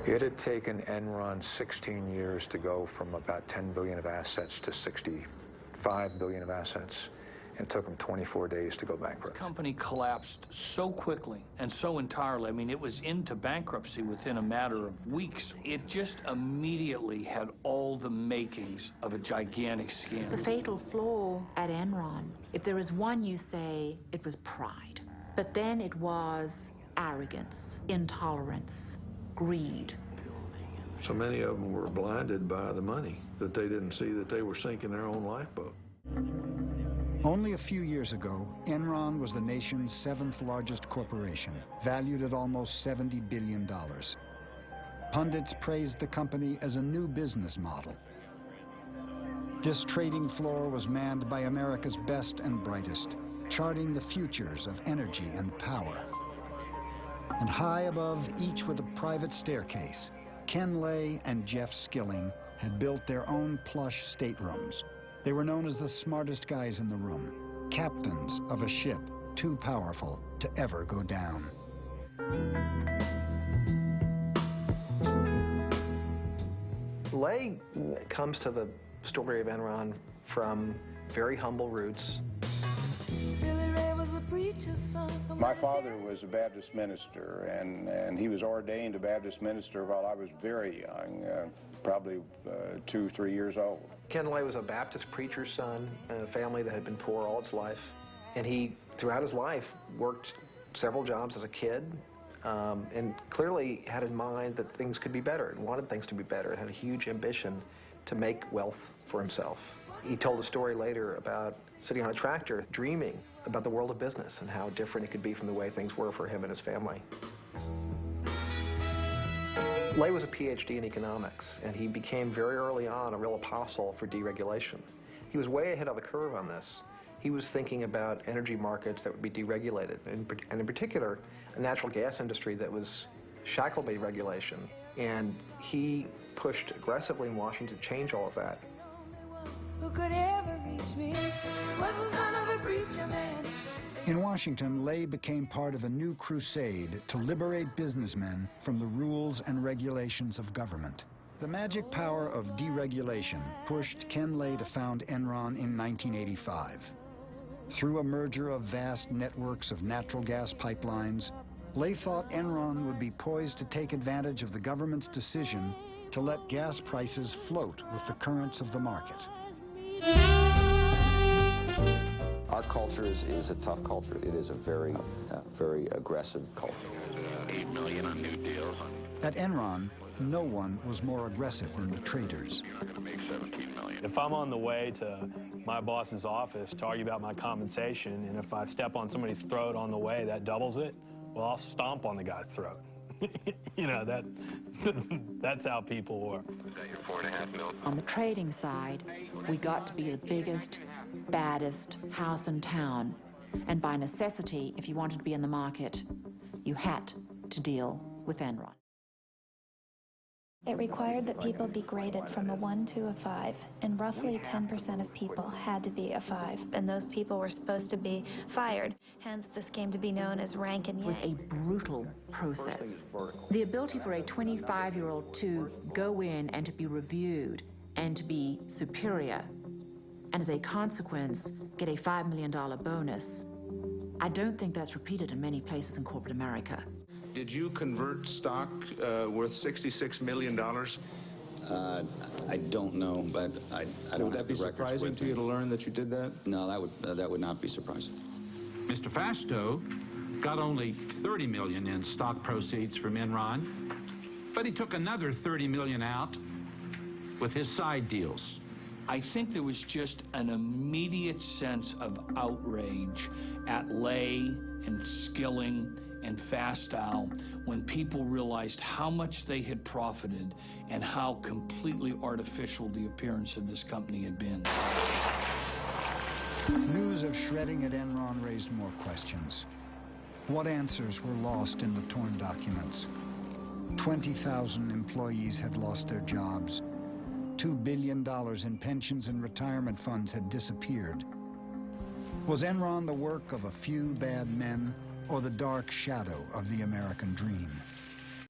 It had taken Enron 16 years to go from about 10 billion of assets to 65 billion of assets. It took them 24 days to go bankrupt. The company collapsed so quickly and so entirely. I mean, it was into bankruptcy within a matter of weeks. It just immediately had all the makings of a gigantic scam. The fatal flaw at Enron, if there is one, you say it was pride. But then it was arrogance, intolerance, greed. So many of them were blinded by the money that they didn't see that they were sinking their own lifeboat. Only a few years ago, Enron was the nation's 7th largest corporation, valued at almost $70 billion. Pundits praised the company as a new business model. This trading floor was manned by America's best and brightest, charting the futures of energy and power. And high above each with a private staircase, Ken Lay and Jeff Skilling had built their own plush staterooms. They were known as the smartest guys in the room, captains of a ship too powerful to ever go down. Lay comes to the story of Enron from very humble roots. My father was a Baptist minister, and he was ordained a Baptist minister while I was very young, probably 2 or 3 years old. Ken Lay was a Baptist preacher's son in a family that had been poor all its life. And he, throughout his life, worked several jobs as a kid, and clearly had in mind that things could be better, and wanted things to be better, and had a huge ambition to make wealth for himself. He told a story later about sitting on a tractor dreaming about the world of business and how different it could be from the way things were for him and his family. Lay was a PhD in economics, and he became very early on a real apostle for deregulation. He was way ahead of the curve on this. He was thinking about energy markets that would be deregulated, and in particular, a natural gas industry that was shackled by regulation. And he pushed aggressively in Washington to change all of that. Who could ever reach me? Was the son of a preacher man. In Washington, Lay became part of a new crusade to liberate businessmen from the rules and regulations of government. The magic power of deregulation pushed Ken Lay to found Enron in 1985. Through a merger of vast networks of natural gas pipelines, Lay thought Enron would be poised to take advantage of the government's decision to let gas prices float with the currents of the market. Our culture is a tough culture. It is a very aggressive culture. $8 million on new deals. At Enron, no one was more aggressive than the traders. You're not going to make $17 million. If I'm on the way to my boss's office to argue about my compensation, and if I step on somebody's throat on the way, that doubles it, well, I'll stomp on the guy's throat. You know, that's how people work. Is that your $4.5 million? On the trading side, we got to be the biggest, baddest house in town. And by necessity, if you wanted to be in the market, you had to deal with Enron. It required that people be graded from a 1 to a 5, and roughly 10% of people had to be a 5, and those people were supposed to be fired, hence this came to be known as rank and It was a brutal process. The ability for a 25-year-old to go in and to be reviewed and to be superior, and as a consequence, get a $5 million bonus, I don't think that's repeated in many places in corporate America. Did you convert stock worth $66 million? I don't know, but I don't. Would that be surprising to you to learn that you did that? No, that would not be surprising. Mr. Fasto got only $30 million in stock proceeds from Enron, but he took another $30 million out with his side deals. I think there was just an immediate sense of outrage at Lay and Skilling and Fastow when people realized how much they had profited and how completely artificial the appearance of this company had been. News of shredding at Enron raised more questions. What answers were lost in the torn documents? 20,000 employees had lost their jobs. $2 billion in pensions and retirement funds had disappeared. Was Enron the work of a few bad men, or the dark shadow of the American dream?